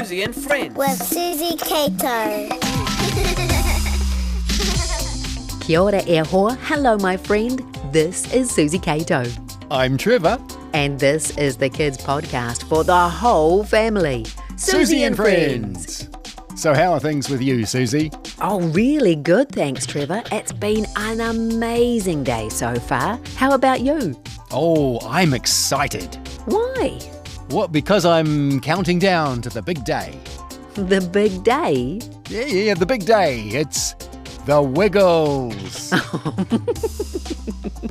Suzy and Friends. With Suzy Cato. Kia ora e hoa. Hello, my friend. This is Suzy Cato. I'm Trevor. And this is the kids' podcast for the whole family. Suzy and Friends. So how are things with you, Suzy? Oh, really good, thanks, Trevor. It's been an amazing day so far. How about you? Oh, I'm excited. Why? What? Because I'm counting down to the big day. The big day? Yeah, the big day. It's the Wiggles.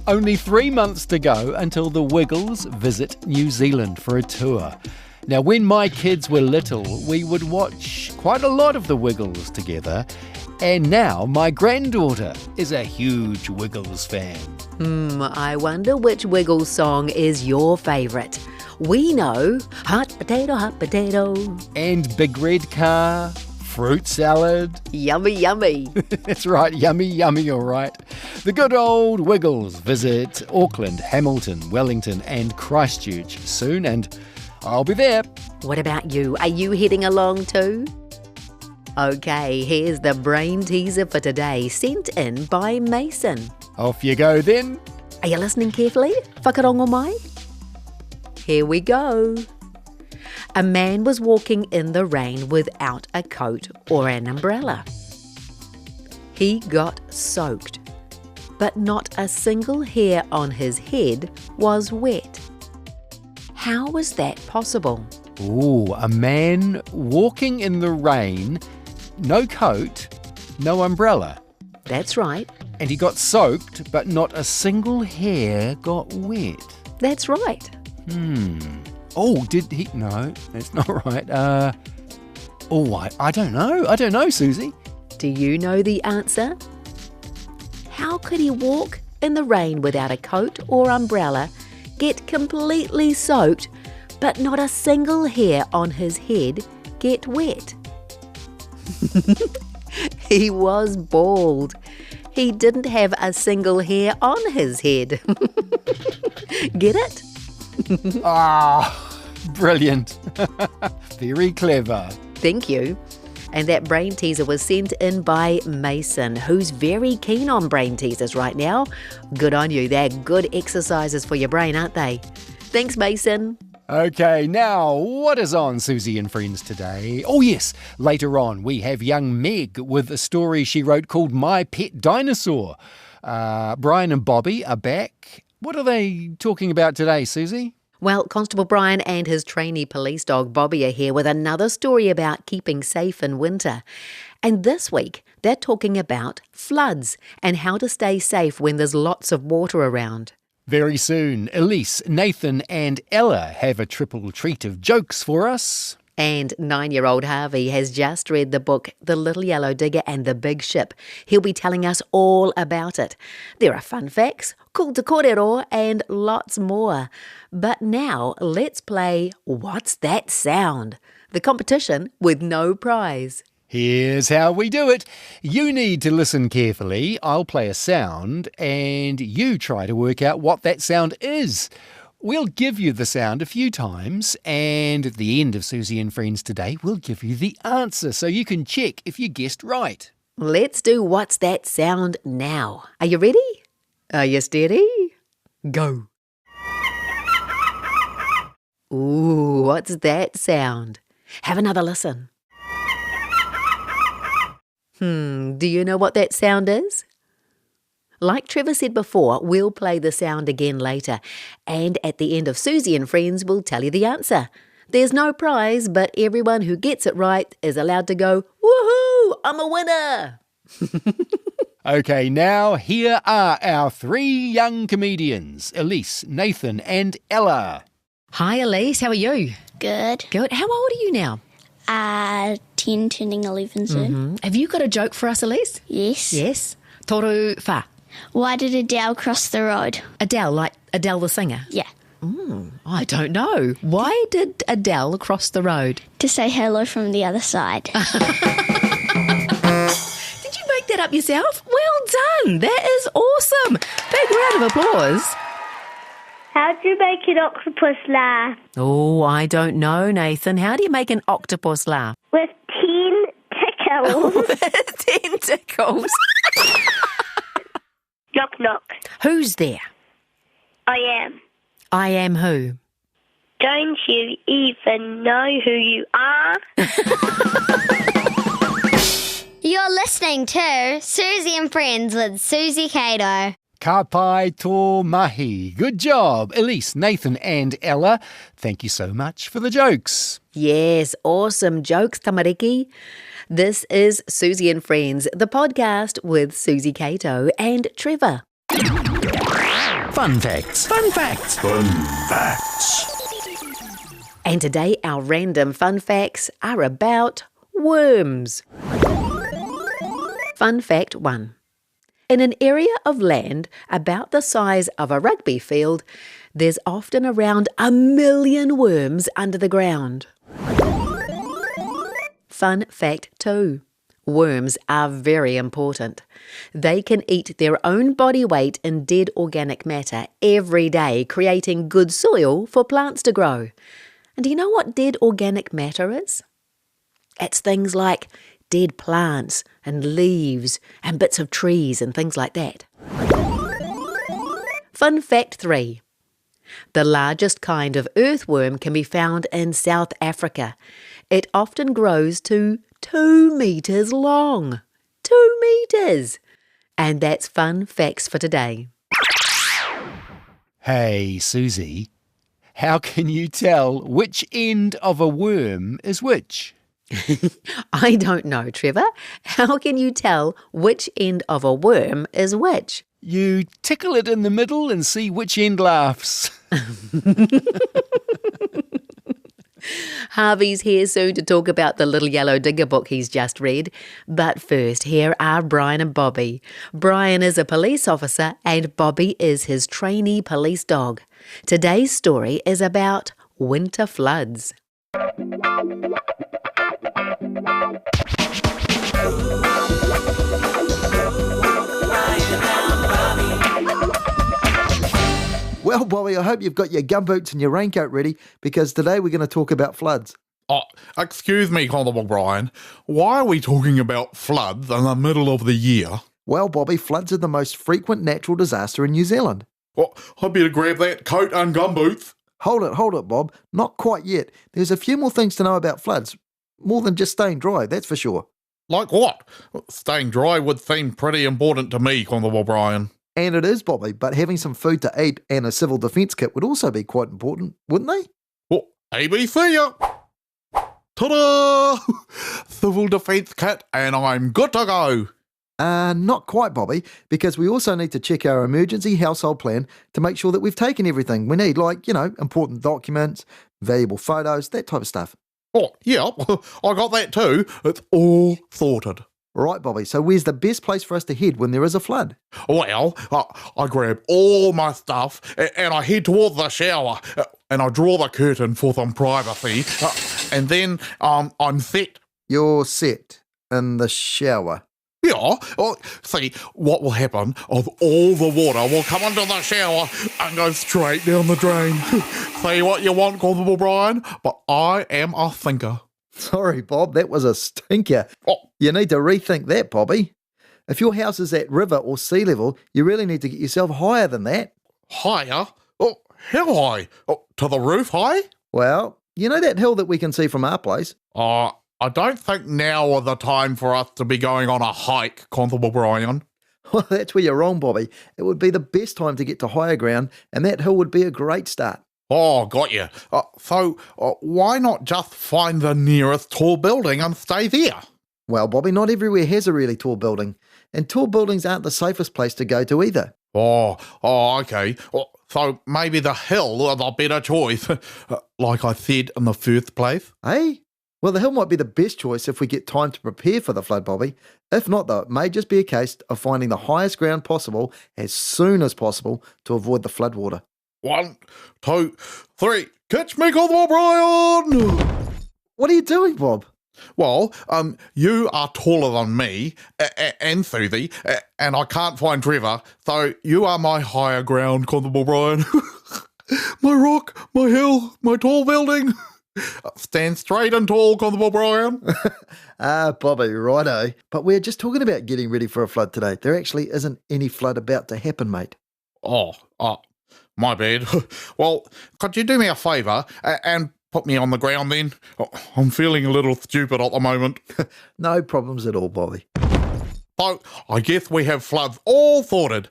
Only 3 months to go until the Wiggles visit New Zealand for a tour. Now, when my kids were little, we would watch quite a lot of the Wiggles together. And now my granddaughter is a huge Wiggles fan. I wonder which Wiggles song is your favourite. We know Hot Potato. And Big Red Car, Fruit Salad. Yummy, yummy. That's right, yummy, all right. The good old Wiggles visit Auckland, Hamilton, Wellington and Christchurch soon, and I'll be there. What about you? Are you heading along too? Okay, here's the brain teaser for today, sent in by Mason. Off you go then. Are you listening carefully? Whakarongo mai? Here we go. A man was walking in the rain without a coat or an umbrella. He got soaked, but not a single hair on his head was wet. How was that possible? Ooh, a man walking in the rain, no coat, no umbrella. That's right. And he got soaked, but not a single hair got wet. That's right. Oh, did he? No, that's not right. I don't know. I don't know, Suzy. Do you know the answer? How could he walk in the rain without a coat or umbrella, get completely soaked, but not a single hair on his head get wet? He was bald. He didn't have a single hair on his head. Get it? Brilliant. Very clever. Thank you. And that brain teaser was sent in by Mason, who's very keen on brain teasers right now. Good on you. They're good exercises for your brain, aren't they? Thanks, Mason. Okay, now what is on Suzy and Friends today? Oh yes, later on we have young Meg with a story she wrote called My Pet Dinosaur. Brian and Bobby are back. What are they talking about today, Suzy? Well, Constable Bryan and his trainee police dog Bobby are here with another story about keeping safe in winter. And this week, they're talking about floods and how to stay safe when there's lots of water around. Very soon, Elise, Nathan and Ella have a triple treat of jokes for us. And 9-year-old Harvey has just read the book The Little Yellow Digger and the Big Ship. He'll be telling us all about it. There are fun facts, cool te kōrero and lots more. But now let's play What's That Sound? The competition with no prize. Here's how we do it. You need to listen carefully. I'll play a sound and you try to work out what that sound is. We'll give you the sound a few times and at the end of Suzy and Friends today, we'll give you the answer so you can check if you guessed right. Let's do What's That Sound now. Are you ready? Are you steady? Go. Ooh, what's that sound? Have another listen. Do you know what that sound is? Like Trevor said before, we'll play the sound again later. And at the end of Suzy and Friends, we'll tell you the answer. There's no prize, but everyone who gets it right is allowed to go, woohoo, I'm a winner. Okay, now here are our 3 young comedians, Elise, Nathan and Ella. Hi Elise, how are you? Good. Good. How old are you now? 10 turning 11 soon. Have you got a joke for us, Elise? Yes. Yes. Toru wha. Why did Adele cross the road? Adele, like Adele the singer? Yeah. I don't know. Why did Adele cross the road? To say hello from the other side. Did you make that up yourself? Well done. That is awesome. Big round of applause. How do you make an octopus laugh? Oh, I don't know, Nathan. How do you make an octopus laugh? With 10 tickles. Tentacles. Knock, knock. Who's there? I am. I am who? Don't you even know who you are? You're listening to Suzy and Friends with Suzy Cato. Ka pai tō mahi. Good job, Elise, Nathan and Ella. Thank you so much for the jokes. Yes, awesome jokes, tamariki. This is Suzy and Friends, the podcast with Suzy Cato and Trevor. Fun facts. Fun facts. Fun facts. And today our random fun facts are about worms. Fun fact 1. In an area of land about the size of a rugby field, there's often around 1 million worms under the ground. Fun fact 2. Worms are very important. They can eat their own body weight in dead organic matter every day, creating good soil for plants to grow. And do you know what dead organic matter is? It's things like dead plants and leaves and bits of trees and things like that. Fun fact 3. The largest kind of earthworm can be found in South Africa. It often grows to 2 metres long. 2 metres! And that's fun facts for today. Hey, Suzy, how can you tell which end of a worm is which? I don't know, Trevor. How can you tell which end of a worm is which? You tickle it in the middle and see which end laughs. Harvey's here soon to talk about the Little Yellow Digger book he's just read. But first, here are Bryan and Bobby. Bryan is a police officer and Bobby is his trainee police dog. Today's story is about winter floods. Well, Bobby, I hope you've got your gumboots and your raincoat ready because today we're going to talk about floods. Oh, excuse me, Constable Bryan. Why are we talking about floods in the middle of the year? Well, Bobby, floods are the most frequent natural disaster in New Zealand. Oh, I better grab that coat and gumboots. Hold it, Bob. Not quite yet. There's a few more things to know about floods. More than just staying dry, that's for sure. Like what? Staying dry would seem pretty important to me, Constable Bryan. And it is, Bobby, but having some food to eat and a civil defence kit would also be quite important, wouldn't they? Oh, ABC ya! Ta-da! Civil defence kit and I'm good to go. Not quite, Bobby, because we also need to check our emergency household plan to make sure that we've taken everything we need, like, important documents, valuable photos, that type of stuff. Oh, yeah, I got that too. It's all sorted. Right, Bobby, so where's the best place for us to head when there is a flood? Well, I grab all my stuff and I head towards the shower and I draw the curtain for some privacy and then I'm set. You're set in the shower. Yeah, well, see, what will happen is all the water will come into the shower and go straight down the drain. Say what you want, Constable Bryan, but I am a thinker. Sorry, Bob, that was a stinker. Oh. You need to rethink that, Bobby. If your house is at river or sea level, you really need to get yourself higher than that. Higher? Oh, how high? Oh, to the roof high? Well, you know that hill that we can see from our place? I don't think now is the time for us to be going on a hike, Constable Bryan. Well, that's where you're wrong, Bobby. It would be the best time to get to higher ground, and that hill would be a great start. Oh, got you. So why not just find the nearest tall building and stay there? Well, Bobby, not everywhere has a really tall building, and tall buildings aren't the safest place to go to either. Oh, okay. So maybe the hill is a better choice, like I said in the first place. Hey? Well, the hill might be the best choice if we get time to prepare for the flood, Bobby. If not, though, it may just be a case of finding the highest ground possible as soon as possible to avoid the floodwater. 1, 2, 3. Catch me, Constable Bryan! What are you doing, Bob? Well, you are taller than me and Suzy, and I can't find Trevor, so you are my higher ground, Constable Bryan. My rock, my hill, my tall building. Stand straight and tall, Constable Bryan. Bobby, righto. But we're just talking about getting ready for a flood today. There actually isn't any flood about to happen, mate. Oh, my bad. Well, could you do me a favour and put me on the ground then? Oh, I'm feeling a little stupid at the moment. No problems at all, Bobby. So, I guess we have floods all sorted.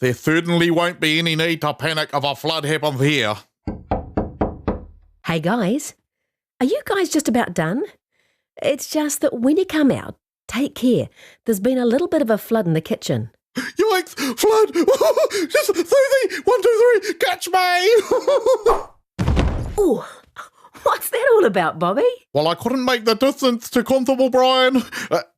There certainly won't be any need to panic if a flood happens here. Hey guys, are you guys just about done? It's just that when you come out, take care. There's been a little bit of a flood in the kitchen. Yikes! Flood! Just Suzy! 1, 2, 3! Catch me! Oh, what's that all about, Bobby? Well, I couldn't make the distance to Constable Bryan.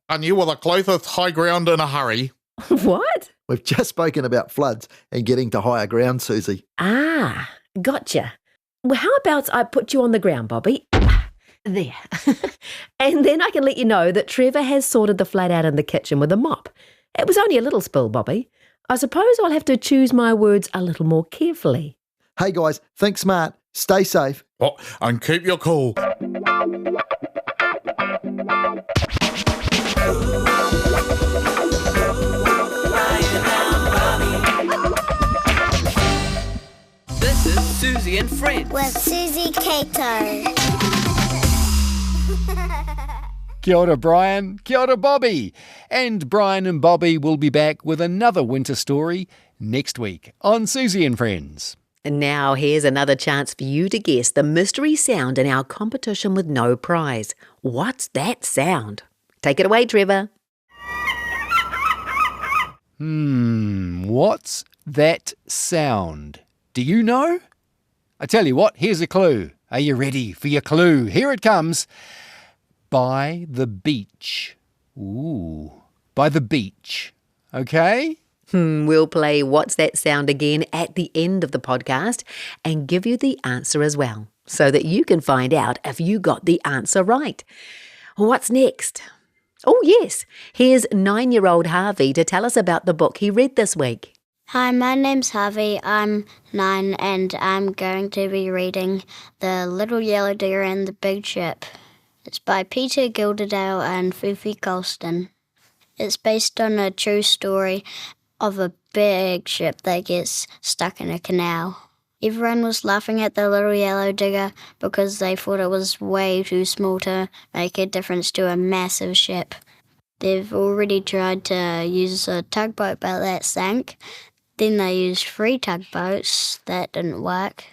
And you were the closest high ground in a hurry. What? We've just spoken about floods and getting to higher ground, Suzy. Ah, gotcha. Well, how about I put you on the ground, Bobby? There. And then I can let you know that Trevor has sorted the flood out in the kitchen with a mop. It was only a little spill, Bobby. I suppose I'll have to choose my words a little more carefully. Hey guys, think smart, stay safe. Oh, and keep your cool. This is Suzy and Friends. With Suzy Cato. Kia ora, Brian. Kia ora, Bobby. And Brian and Bobby will be back with another winter story next week on Suzy and Friends. And now here's another chance for you to guess the mystery sound in our competition with no prize. What's that sound? Take it away, Trevor. What's that sound? Do you know? I tell you what, here's a clue. Are you ready for your clue? Here it comes. By the beach. Ooh, by the beach. Okay? We'll play What's That Sound again at the end of the podcast and give you the answer as well, so that you can find out if you got the answer right. What's next? Oh yes, here's 9-year-old Harvey to tell us about the book he read this week. Hi, my name's Harvey. I'm 9 and I'm going to be reading The Little Yellow Deer and the Big Ship. It's by Peter Gilderdale and Fifi Colston. It's based on a true story of a big ship that gets stuck in a canal. Everyone was laughing at the little yellow digger because they thought it was way too small to make a difference to a massive ship. They've already tried to use a tugboat, but that sank. Then they used 3 tugboats. That didn't work.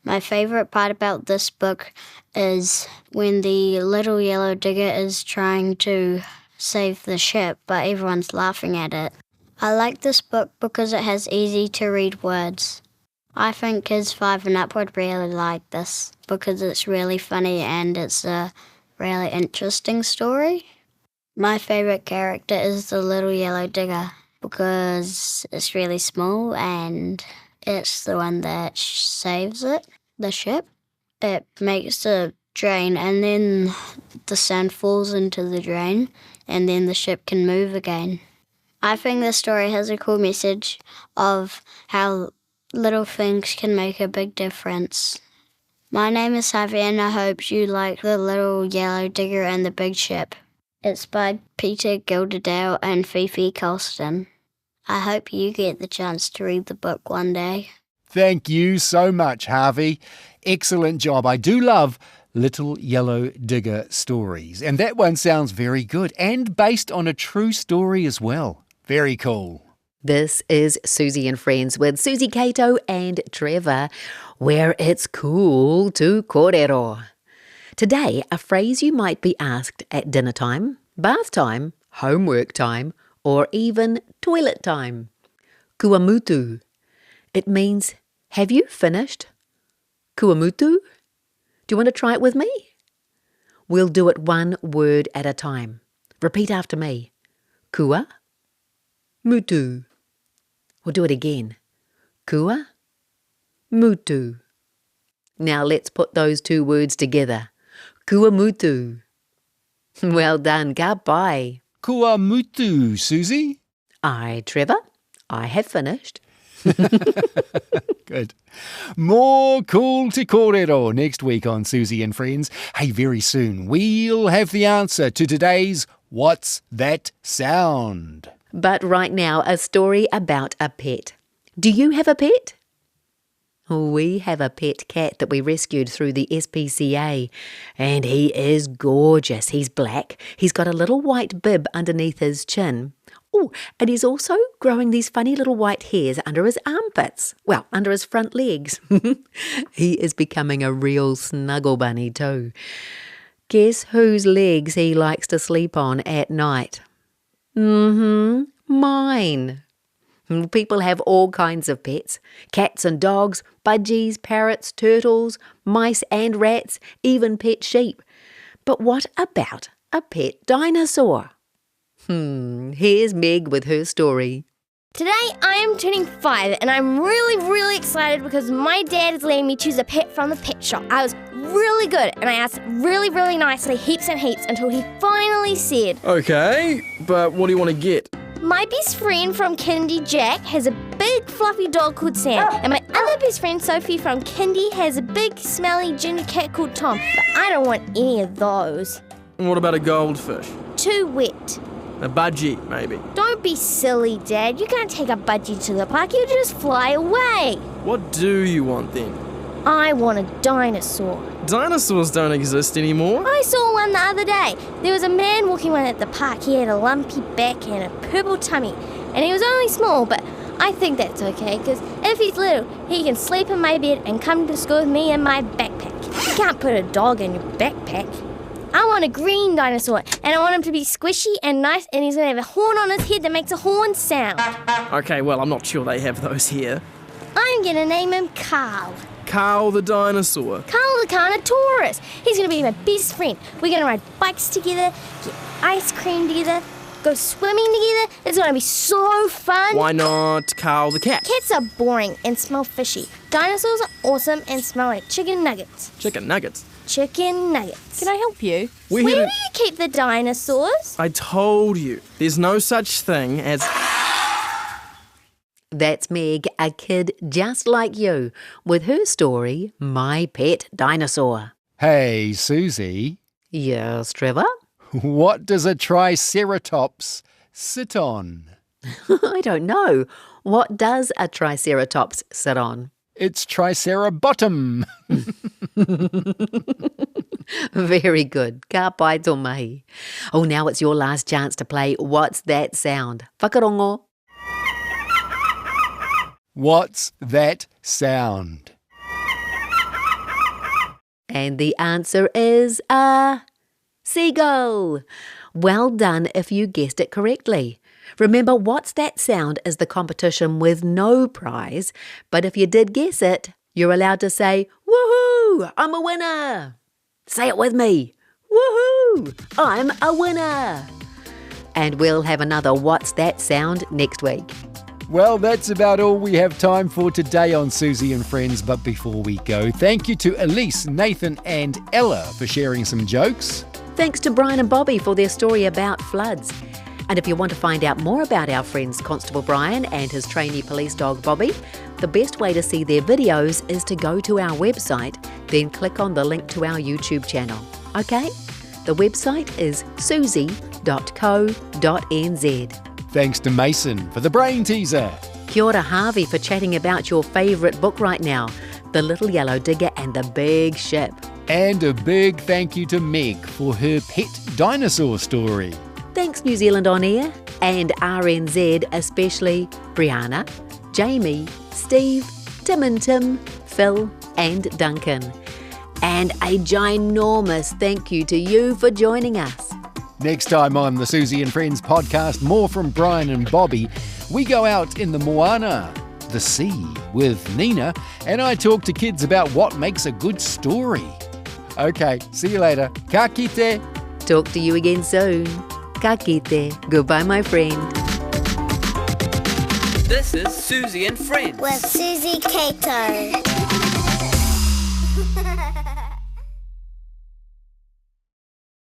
My favourite part about this book is when the little yellow digger is trying to save the ship, but everyone's laughing at it. I like this book because it has easy-to-read words. I think kids 5 and up would really like this because it's really funny and it's a really interesting story. My favourite character is the little yellow digger because it's really small and it's the one that saves the ship. It makes the drain and then the sand falls into the drain and then the ship can move again. I think this story has a cool message of how little things can make a big difference. My name is Harvey and I hope you like The Little Yellow Digger and the Big Ship. It's by Peter Gilderdale and Fifi Colston. I hope you get the chance to read the book one day. Thank you so much, Harvey. Excellent job. I do love Little Yellow Digger stories. And that one sounds very good and based on a true story as well. Very cool. This is Suzy and Friends with Suzy Cato and Trevor, where it's cool to kōrero. Today, a phrase you might be asked at dinner time, bath time, homework time, or even toilet time. Kua mutu. It means, have you finished? Kua mutu? Do you want to try it with me? We'll do it one word at a time. Repeat after me. Kua mutu. We'll do it again. Kua mutu. Now let's put those 2 words together. Kua mutu. Well done. Ka pai. Kua mutu, Suzy. Trevor, I have finished. Good. More cool te kōrero next week on Suzy and Friends. Hey, very soon we'll have the answer to today's What's That Sound? But right now, a story about a pet. Do you have a pet? We have a pet cat that we rescued through the SPCA, and he is gorgeous. He's black. He's got a little white bib underneath his chin. Oh, and he's also growing these funny little white hairs under his armpits. Well, under his front legs. He is becoming a real snuggle bunny too. Guess whose legs he likes to sleep on at night? Mine. People have all kinds of pets. Cats and dogs, budgies, parrots, turtles, mice and rats, even pet sheep. But what about a pet dinosaur? Here's Meg with her story. Today I am turning 5 and I'm really excited because my dad is letting me choose a pet from the pet shop. I was really good and I asked really nicely heaps and heaps until he finally said, Okay, but what do you want to get? my best friend from Kindy Jack has a big fluffy dog called Sam, and my other best friend Sophie from Kindy has a big smelly ginger cat called Tom, but I don't want any of those. And what about a goldfish? Too wet. A budgie, maybe? Don't be silly, Dad. You can't take a budgie to the park. You'll just fly away. What do you want then? I want a dinosaur. Dinosaurs don't exist anymore. I saw one the other day. There was a man walking one at the park. He had a lumpy back and a purple tummy. And he was only small, but I think that's okay, because if he's little, he can sleep in my bed and come to school with me in my backpack. You can't put a dog in your backpack. I want a green dinosaur, and I want him to be squishy and nice, and he's going to have a horn on his head that makes a horn sound. Okay, well, I'm not sure they have those here. I'm going to name him Carl. Carl the dinosaur. Carl the Carnotaurus. He's going to be my best friend. We're going to ride bikes together, get ice cream together, go swimming together. It's going to be so fun. Why not Carl the cat? Cats are boring and smell fishy. Dinosaurs are awesome and smell like chicken nuggets. Chicken nuggets. Chicken nuggets. Can I help you? We're Where here do you keep the dinosaurs? I told you, there's no such thing as... That's Meg, a kid just like you, with her story, My Pet Dinosaur. Hey, Suzy, Yes, Trevor? what does a triceratops sit on? I don't know. What does a triceratops sit on? It's tricerabottom. Very good. Ka pai tō mahi. Oh, now it's your last chance to play What's That Sound? Whakarongo. What's that sound? And the answer is a seagull. Well done if you guessed it correctly. Remember, What's That Sound is the competition with no prize, but if you did guess it, you're allowed to say, woohoo, I'm a winner. Say it with me. Woohoo, I'm a winner. And we'll have another What's That Sound next week. Well, that's about all we have time for today on Suzy and Friends. But before we go, thank you to Elise, Nathan and Ella for sharing some jokes. Thanks to Brian and Bobby for their story about floods. And if you want to find out more about our friends Constable Bryan and his trainee police dog Bobby, the best way to see their videos is to go to our website, then click on the link to our YouTube channel. Okay? The website is suzy.co.nz. Thanks to Mason for the brain teaser. Kia ora Harvey for chatting about your favourite book right now, The Little Yellow Digger and the Big Ship. And a big thank you to Meg for her pet dinosaur story. Thanks New Zealand On Air and RNZ, especially Brianna, Jamie, Steve, Tim and Tim, Phil and Duncan. And a ginormous thank you to you for joining us. Next time on the Suzy and Friends podcast, more from Brian and Bobby. We go out in the moana, the sea, with Nina, and I talk to kids about what makes a good story. Okay, see you later. Ka kite. Talk to you again soon. Ka kite. Goodbye, my friend. This is Suzy and Friends. With Suzy Cato.